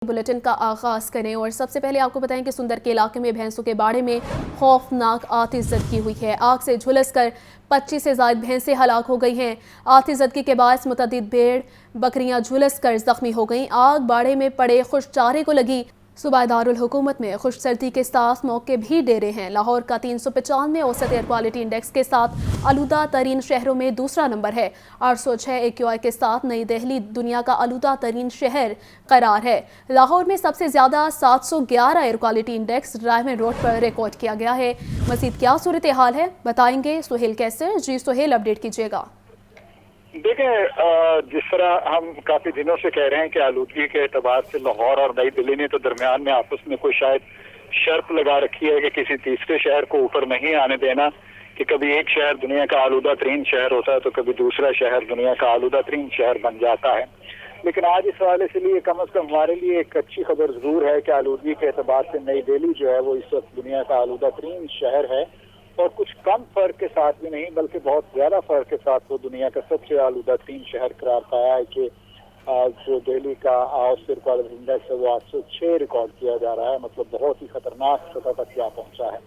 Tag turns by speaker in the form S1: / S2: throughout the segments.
S1: Bulletin का आगाज करें और सबसे पहले आपको बताएं कि सुंदर के इलाके में भैंसों के बाड़े में खौफनाक आतिशज़दगी हुई है। आग से झुलसकर 25 से ज़ायद भैंसें हलाक हो गई हैं। आतिशज़दगी के बायस मुतअद्दिद भेड़ बकरियां झुलसकर जख्मी हो गईं। आग बाड़े में पड़े खुश चारे को लगी। सूबा दारुल हुकूमत में खुश सर्दी के साथ मौके भी डेरे हैं। लाहौर का 395 औसत एयर क्वालिटी इंडेक्स के साथ आलूदा तरीन शहरों में दूसरा नंबर है। 806 AQI के साथ नई दिल्ली दुनिया का आलूदा तरीन शहर करार है। लाहौर में सबसे ज़्यादा 711 air quality index driven road पर रिकॉर्ड किया गया है। मज़ीद क्या सूरत हाल है बताएंगे सुहेल कैसर। जी सुहेल, अपडेट कीजिएगा।
S2: देखें, जिस तरह हम काफी दिनों से कह रहे हैं कि आलूदगी के एतबार से लाहौर और नई दिल्ली ने तो दरमियान में आपस में कोई शायद शर्त लगा रखी है कि किसी तीसरे शहर को ऊपर नहीं आने देना, कि कभी एक शहर दुनिया का आलूदा तरीन शहर होता है तो कभी दूसरा शहर दुनिया का आलूदा तरीन शहर बन जाता है। लेकिन आज इस हवाले से लिए कम अज कम हमारे लिए एक अच्छी खबर जरूर है कि आलूदगी के एतबार से नई दिल्ली जो है वो इस वक्त दुनिया का आलूदा तरीन शहर है, और कुछ कम फर्क के साथ भी नहीं बल्कि बहुत ज्यादा फर्क के साथ वो दुनिया का सबसे आलूदा तरीन शहर करार पाया है कि जो दिल्ली का औसत एयर क्वालिटी इंडेक्स है वो 806 रिकॉर्ड किया जा रहा है। मतलब बहुत ही खतरनाक सतह तक क्या पहुंचा है।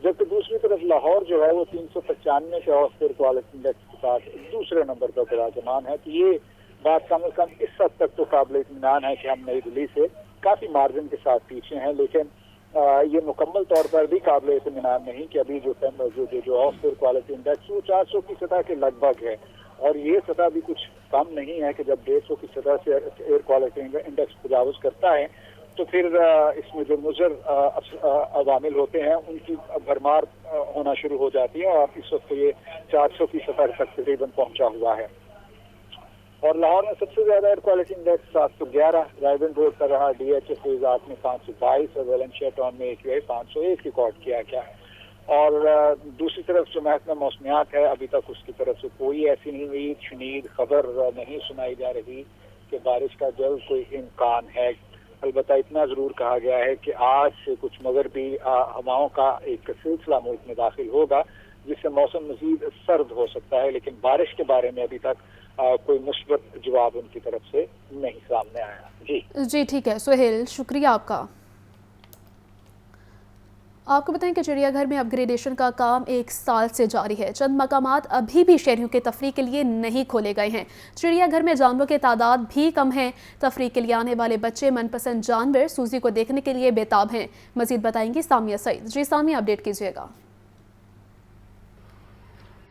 S2: जबकि दूसरी तरफ लाहौर जो है वो 395 के औसत एयर क्वालिटी इंडेक्स के साथ दूसरे नंबर पर विराजमान है। तो ये बात कम अज कम इस हद तक तो काबिल इत्मीनान है कि हम नई दिल्ली से काफी मार्जिन के साथ पीछे हैं, लेकिन ये मुकम्मल तौर पर भी काबिल इत्मीनान नहीं कि अभी जो औसत एयर क्वालिटी इंडेक्स वो 400 की सतह के लगभग है, और ये सतह भी कुछ कम नहीं है कि जब 150 की सतह से एयर क्वालिटी इंडेक्स तजावुज करता है तो फिर इसमें जो मुज़र अवामिल होते हैं उनकी भरमार होना शुरू हो जाती है, और इस वक्त ये 400 की सतह तक तकरीबन पहुंचा हुआ है। और लाहौर में सबसे ज्यादा air quality index 711 Raiwan road पर रहा। DHA फेज 8 में 522 और वेलेंशिया टाउन में AQI 501 रिकॉर्ड किया गया। और दूसरी तरफ जो महकमा मौसमियात है अभी तक उसकी तरफ से कोई ऐसी नहीं शनीद खबर नहीं सुनाई जा रही कि बारिश का जल्द कोई इम्कान है। अलबत्ता इतना जरूर कहा गया है कि आज से कुछ मगरबी हवाओं का एक सिलसिला मुल्क में दाखिल होगा जिससे मौसम मजीद सर्द हो सकता है, लेकिन बारिश के बारे में अभी तक कोई मुस्बत जवाब उनकी तरफ से नहीं सामने आया।
S1: जी ठीक है सुहेल, शुक्रिया आपका। आपको बताएं कि चिड़ियाघर में अपग्रेडेशन का काम 1 साल से जारी है। चंद मकामात अभी भी शहरियों के तफरीह के लिए नहीं खोले गए हैं। चिड़ियाघर में जानवरों की तादाद भी कम है। तफरीह के लिए आने वाले बच्चे मनपसंद जानवर सूजी को देखने के लिए बेताब हैं। मजीद बताएंगी सामिया सईद। जी सामिया, अपडेट कीजिएगा।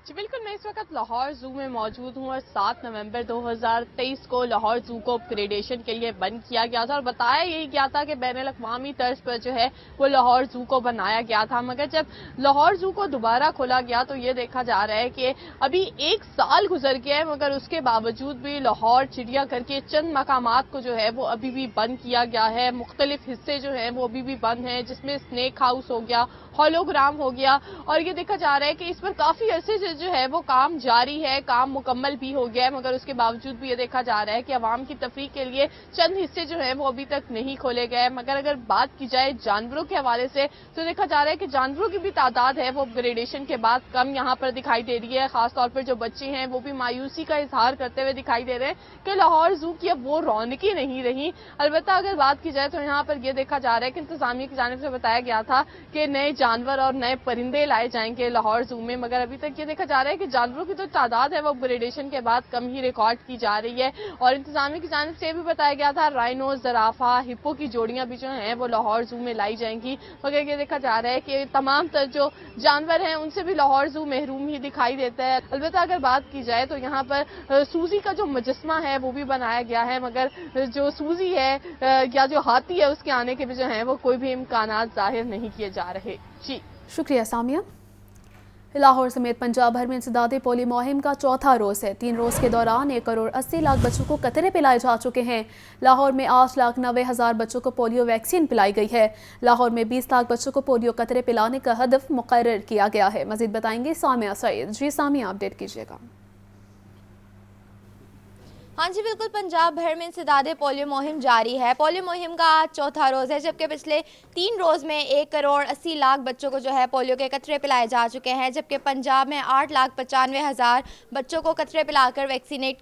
S3: जी बिल्कुल, मैं इस वक्त लाहौर जू में मौजूद हूँ और 7 नवंबर 2023 को लाहौर जू को अपग्रेडेशन के लिए बंद किया गया था और बताया यही गया था कि बैनुल अक़वामी तर्ज पर जो है वो लाहौर जू को बनाया गया था। मगर जब लाहौर जू को दोबारा खोला गया तो ये देखा जा रहा है कि अभी 1 साल गुजर गया है, मगर उसके बावजूद भी लाहौर चिड़ियाघर के चंद मकामात को जो है वो अभी भी बंद किया गया है। मुख्तलिफ हिस्से जो है वो अभी भी बंद हैं, जिसमें स्नेक हाउस हो गया, होलोग्राम हो गया, और ये देखा जा रहा है कि इस पर काफी अरसे से जो है वो काम जारी है, काम मुकम्मल भी हो गया है, मगर उसके बावजूद भी ये देखा जा रहा है कि आवाम की तफरीह के लिए चंद हिस्से जो है वो अभी तक नहीं खोले गए। मगर अगर बात की जाए जानवरों के हवाले से तो देखा जा रहा है कि जानवरों की भी तादाद है वो अपग्रेडेशन के बाद कम यहाँ पर दिखाई दे रही है। खासतौर पर जो बच्चे हैं वो भी मायूसी का इजहार करते हुए दिखाई दे रहे हैं कि लाहौर जू की अब वो रौनकी नहीं रही। अलबत्ता अगर बात की जाए तो यहाँ पर यह देखा जा रहा है कि इंतजामिया की जानिब से बताया गया था कि नए जानवर और नए परिंदे लाए जाएंगे लाहौर जू में, मगर अभी तक ये देखा जा रहा है कि जानवरों की तो तादाद है वो अपग्रेडेशन के बाद कम ही रिकॉर्ड की जा रही है। और इंतजामिया की जानिब से भी बताया गया था राइनो, ज़राफा, हिप्पो की जोड़ियां भी जो हैं वो लाहौर जू में लाई जाएंगी, मगर ये देखा जा रहा है कि तमाम तर जो जानवर हैं उनसे भी लाहौर जू महरूम ही दिखाई देता है। अलबत्ता अगर बात की जाए तो यहाँ पर सूजी का जो मुजस्मा है वो भी बनाया गया है, मगर जो सूजी है या जो हाथी है उसके आने के भी जो है वो कोई भी इम्कानात जाहिर नहीं किए जा रहे। जी
S1: शुक्रिया सामिया। लाहौर समेत पंजाब भर में इंसदादे पोलियो मुहिम का चौथा रोज़ है। 3 रोज़ के दौरान 1 करोड़ 80 लाख बच्चों को कतरे पिलाए जा चुके हैं। लाहौर में 8,90,000 बच्चों को पोलियो वैक्सीन पिलाई गई है। लाहौर में 20 लाख बच्चों को पोलियो कतरे पिलाने का हदफ मुकर्रर किया गया है। मजीद बताएंगे सामिया सईद। जी सामिया, अपडेट कीजिएगा।
S4: हाँ जी बिल्कुल, पंजाब भर में इंसदादे पोलियो मुहिम जारी है। पोलियो मुहिम का आज चौथा रोज़ है, जबकि पिछले 3 रोज़ में 1 करोड़ 80 लाख बच्चों को जो है पोलियो के कतरे पिलाए जा चुके हैं, जबकि पंजाब में 8,95,000 बच्चों को कतरे पिलाकर वैक्सीनेट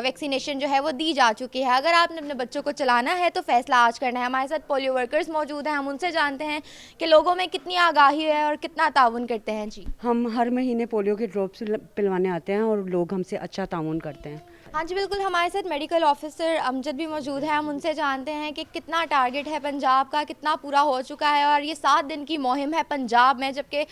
S4: ویکسینیشن جو ہے وہ دی جا چکی ہے. اگر آپ نے اپنے بچوں کو چلانا ہے تو فیصلہ آج کرنا ہے. ہمارے ساتھ پولیو ورکرز موجود ہیں, ہم ان سے جانتے ہیں کہ لوگوں میں کتنی آگاہی ہے اور کتنا تعاون کرتے ہیں. جی,
S5: ہم ہر مہینے پولیو کے ڈراپس پلوانے آتے ہیں اور لوگ ہم سے اچھا تعاون کرتے ہیں.
S4: ہاں جی بالکل, ہمارے ساتھ میڈیکل آفیسر امجد بھی موجود ہیں. ہم ان سے جانتے ہیں کہ کتنا ٹارگٹ ہے پنجاب کا, کتنا پورا ہو چکا ہے, اور یہ 7 دن کی مہم ہے پنجاب میں, جبکہ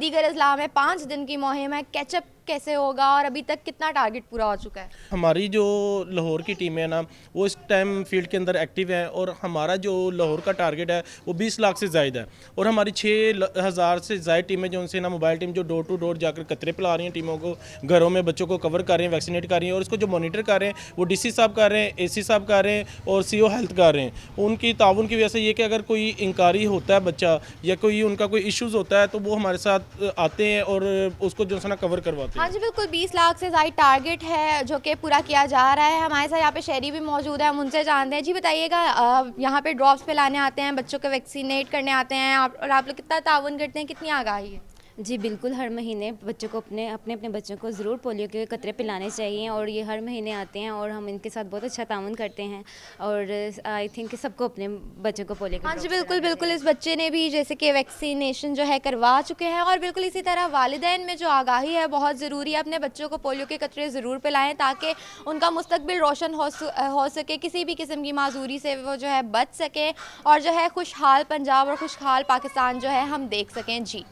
S4: دیگر اضلاع میں 5 دن کی مہم ہے. کیچ اپ کیسے ہوگا اور ابھی تک کتنا ٹارگٹ پورا ہو چکا ہے؟
S6: ہماری جو لاہور کی ٹیم ہے نا, وہ اس ٹائم فیلڈ کے اندر ایکٹیو ہے, اور ہمارا جو لاہور کا ٹارگٹ ہے وہ 20 لاکھ سے زائد ہے. اور ہماری 6,000 سے زائد ٹیمیں جو ان سے نا موبائل ٹیم جو ڈور ٹو ڈور جا کر قطرے پلا رہی ہیں, ٹیموں کو گھروں میں بچوں کو کور کر رہے ہیں, ویکسینیٹ کر رہی ہیں, اور اس کو جو مانیٹر کر رہے ہیں وہ ڈی سی صاحب کر رہے ہیں, اے سی صاحب کر رہے ہیں, اور سی او ہیلتھ کر رہے ہیں. ان کی تعاون کی وجہ سے یہ کہ اگر کوئی انکاری ہوتا ہے بچہ یا کوئی ان کا کوئی ایشوز ہوتا ہے تو وہ ہمارے ساتھ آتے ہیں اور اس کو جو ہے نا کور کرواتے ہیں.
S4: ہاں جی بالکل, 20 لاکھ سے زائد ٹارگٹ ہے جو کہ پورا کیا جا رہا ہے. ہمارے ساتھ یہاں پہ شہری بھی موجود ہیں, ہم ان سے جانتے ہیں. جی بتائیے گا, یہاں پہ ڈراپس پلانے آتے ہیں, بچوں کو ویکسینیٹ کرنے آتے ہیں, اور آپ لوگ کتنا تعاون کرتے ہیں, کتنی آگاہی ہے؟
S7: جی بالکل, ہر مہینے بچوں کو اپنے بچوں کو ضرور پولیو کے قطرے پلانے چاہیے, اور یہ ہر مہینے آتے ہیں اور ہم ان کے ساتھ بہت اچھا تعاون کرتے ہیں, اور آئی تھنک کہ سب کو اپنے بچوں کو پولیو کے.
S4: ہاں جی بالکل بالکل, اس بچے نے بھی جیسے کہ ویکسینیشن جو ہے کروا چکے ہیں, اور بالکل اسی طرح والدین میں جو آگاہی ہے بہت ضروری ہے. اپنے بچوں کو پولیو کے قطرے ضرور پلائیں تاکہ ان کا مستقبل روشن ہو سکے, کسی بھی قسم کی معذوری سے وہ جو ہے بچ سکیں, اور جو ہے خوشحال پنجاب اور خوشحال پاکستان جو ہے ہم دیکھ سکیں. جی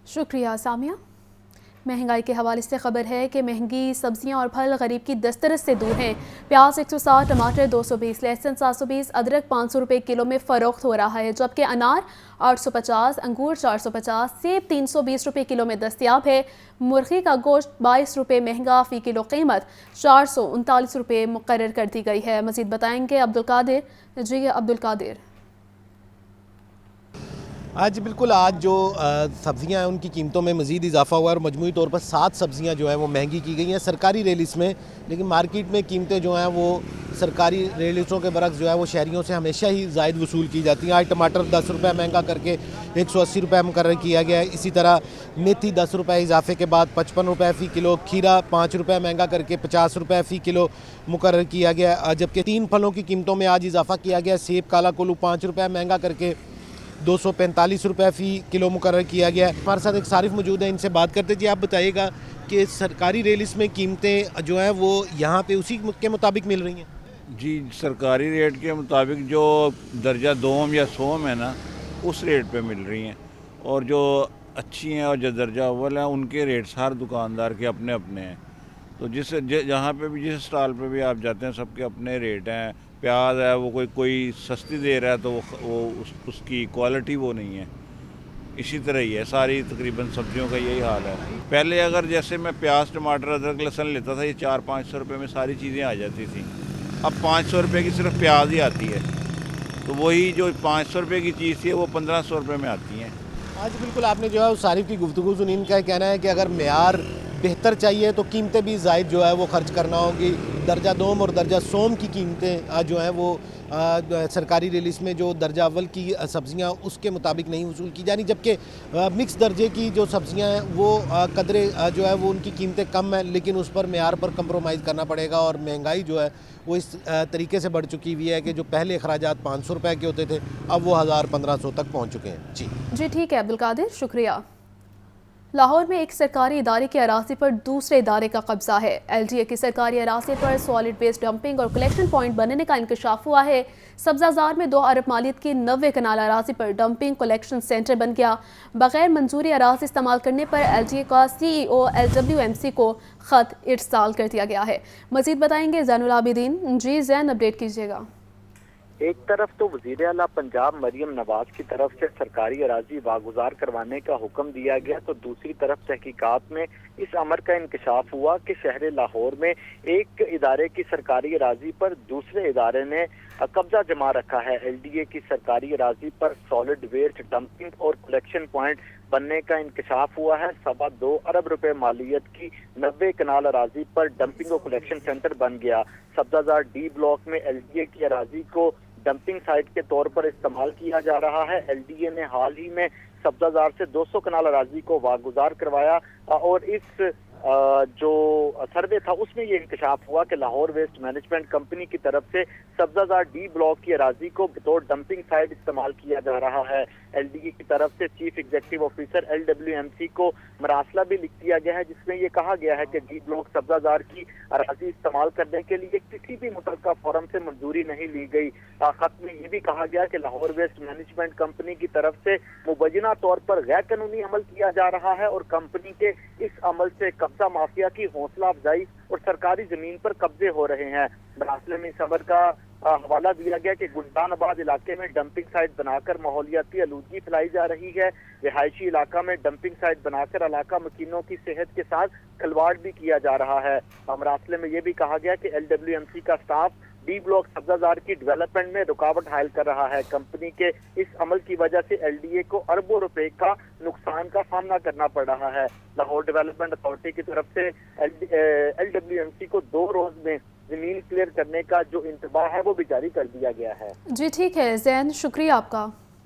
S1: شکریہ سامیہ. مہنگائی کے حوالے سے خبر ہے کہ مہنگی سبزیاں اور پھل غریب کی دسترس سے دور ہیں. پیاز 160, ٹماٹر 220, لہسن 720, ادرک 500 روپے کلو میں فروخت ہو رہا ہے, جبکہ انار 850, انگور 450, سیب 320 روپے کلو میں دستیاب ہے. مرغی کا گوشت 22 روپے مہنگا, فی کلو قیمت 439 روپے مقرر کر دی گئی ہے. مزید بتائیں گے عبدالقادر. جی عبدالقادر.
S8: جی بالکل, آج جو سبزیاں ہیں ان کی قیمتوں میں مزید اضافہ ہوا ہے, اور مجموعی طور پر 7 سبزیاں جو ہیں وہ مہنگی کی گئی ہیں سرکاری ریلس میں. لیکن مارکیٹ میں قیمتیں جو ہیں وہ سرکاری ریلسوں کے برعکس جو ہے وہ شہریوں سے ہمیشہ ہی زائد وصول کی جاتی ہیں. آج ٹماٹر 10 روپے مہنگا کر کے 180 روپے مقرر کیا گیا ہے. اسی طرح میتھی 10 روپے اضافے کے بعد 55 روپے فی کلو, کھیرا 5 روپے مہنگا کر کے 50 روپے فی کلو مقرر کیا گیا ہے. جبکہ 3 پھلوں کی قیمتوں میں آج اضافہ کیا گیا ہے. سیب کالا کلو 5 روپے مہنگا کر کے 245 روپے فی کلو مقرر کیا گیا ہے. ہمارے ساتھ ایک صارف موجود ہیں, ان سے بات کرتے. جی آپ بتائیے گا کہ سرکاری ریلس میں قیمتیں جو ہیں وہ یہاں پہ اسی کے مطابق مل رہی ہیں؟
S9: جی سرکاری ریٹ کے مطابق جو درجہ دوم یا سوم ہے نا اس ریٹ پہ مل رہی ہیں, اور جو اچھی ہیں اور جو درجہ اول ہیں ان کے ریٹس ہر دکاندار کے اپنے اپنے ہیں. تو جہاں پہ بھی جس اسٹال پہ بھی آپ جاتے ہیں سب کے اپنے ریٹ ہیں. پیاز ہے وہ کوئی سستی دے رہا ہے تو وہ اس کی کوالٹی وہ نہیں ہے. اسی طرح ہی ہے ساری تقریباً سبزیوں کا یہی حال ہے. پہلے اگر جیسے میں پیاز ٹماٹر ادرک لہسن لیتا تھا, یہ 400-500 روپے میں ساری چیزیں آ جاتی تھیں. اب 500 روپے کی صرف پیاز ہی آتی ہے, تو وہی جو 500 روپے کی چیز تھی وہ 1500 روپے میں آتی ہیں.
S8: آج بالکل آپ نے جو ہے صارف کی گفتگو سنی. ان کا کہنا ہے کہ اگر معیار بہتر چاہیے تو قیمتیں بھی زائد جو ہے وہ خرچ کرنا ہوگی. درجہ دوم اور درجہ سوم کی قیمتیں جو ہیں وہ سرکاری ریلس میں جو درجہ اول کی سبزیاں اس کے مطابق نہیں وصول کی جانی, جبکہ مکس درجے کی جو سبزیاں ہیں وہ قدرے جو ہے وہ ان کی قیمتیں کم ہیں, لیکن اس پر معیار پر کمپرومائز کرنا پڑے گا. اور مہنگائی جو ہے وہ اس طریقے سے بڑھ چکی ہوئی ہے کہ جو پہلے اخراجات 500 روپے کے ہوتے تھے اب وہ 1000-1500 تک پہنچ چکے ہیں.
S1: جی ٹھیک ہے عبدالقادر, شکریہ. لاہور میں ایک سرکاری ادارے کے اراضی پر دوسرے ادارے کا قبضہ ہے. ایل ڈی اے کی سرکاری اراضی پر سالڈ ویسٹ ڈمپنگ اور کلیکشن پوائنٹ بننے کا انکشاف ہوا ہے. سبزہ زار میں 2 ارب مالیت کی 90 کنال اراضی پر ڈمپنگ کلیکشن سینٹر بن گیا. بغیر منظوری اراضی استعمال کرنے پر ایل ڈی اے کا CEO LWMC کو خط ارسال کر دیا گیا ہے. مزید بتائیں گے زین العابدین. جی زین, اپڈیٹ کیجیے گا.
S2: ایک طرف تو وزیر اعلیٰ پنجاب مریم نواز کی طرف سے سرکاری اراضی واگزار کروانے کا حکم دیا گیا, تو دوسری طرف تحقیقات میں اس امر کا انکشاف ہوا کہ شہر لاہور میں ایک ادارے کی سرکاری اراضی پر دوسرے ادارے نے قبضہ جما رکھا ہے. ایل ڈی اے کی سرکاری اراضی پر سالڈ ویسٹ ڈمپنگ اور کلیکشن پوائنٹ بننے کا انکشاف ہوا ہے. 2.25 ارب روپے مالیت کی 90 کنال اراضی پر ڈمپنگ اور کلیکشن سینٹر بن گیا. سبزہ زار ڈی بلاک میں ایل ڈی اے کی اراضی کو ڈمپنگ سائٹ کے طور پر استعمال کیا جا رہا ہے. ایل ڈی اے نے حال ہی میں سبزہ زار سے 200 کنال اراضی کو واگزار کروایا, اور اس
S10: जो सर्वे था उसमें ये इंकशाफ हुआ कि लाहौर वेस्ट मैनेजमेंट कंपनी की तरफ से सब्जाजार डी ब्लॉक की अराजी को बतौर डंपिंग साइट इस्तेमाल किया जा रहा है। एलडीए की तरफ से चीफ एग्जीक्यूटिव ऑफिसर LWMC को मरासला भी लिख दिया गया है, जिसमें ये कहा गया है कि डी ब्लॉक सब्जाजार की अराजी इस्तेमाल करने के लिए किसी भी मुतल्लिका फोरम से मंजूरी नहीं ली गई। खत में ये भी कहा गया कि लाहौर वेस्ट मैनेजमेंट कंपनी की तरफ से मुबैना तौर पर गैर कानूनी अमल किया जा रहा है और कंपनी के इस अमल से कब्जा माफिया की हौसला अफजाई और सरकारी जमीन पर कब्जे हो रहे हैं। मरासले में इस खबर का हवाला दिया गया कि गुलदानाबाद इलाके में डंपिंग साइट बनाकर माहौलियाती आलूदगी फैलाई जा रही है। रिहायशी इलाका में डंपिंग साइट बनाकर इलाका मकीनों की सेहत के साथ खिलवाड़ भी किया जा रहा है। मरासले में यह भी कहा गया कि LWMC का स्टाफ डी ब्लॉक सब्जाजार की डेवलपमेंट में रुकावट हायल कर रहा है। कंपनी के इस अमल की वजह से LDA को अरबों रुपए का नुकसान का सामना करना पड़ रहा है। लाहौर डेवलपमेंट अथॉरिटी की तरफ से LWMC को 2 रोज में जमीन क्लियर करने का जो इंतबाह है वो भी जारी कर दिया गया है।
S1: जी ठीक है ज़ैन, शुक्रिया आपका।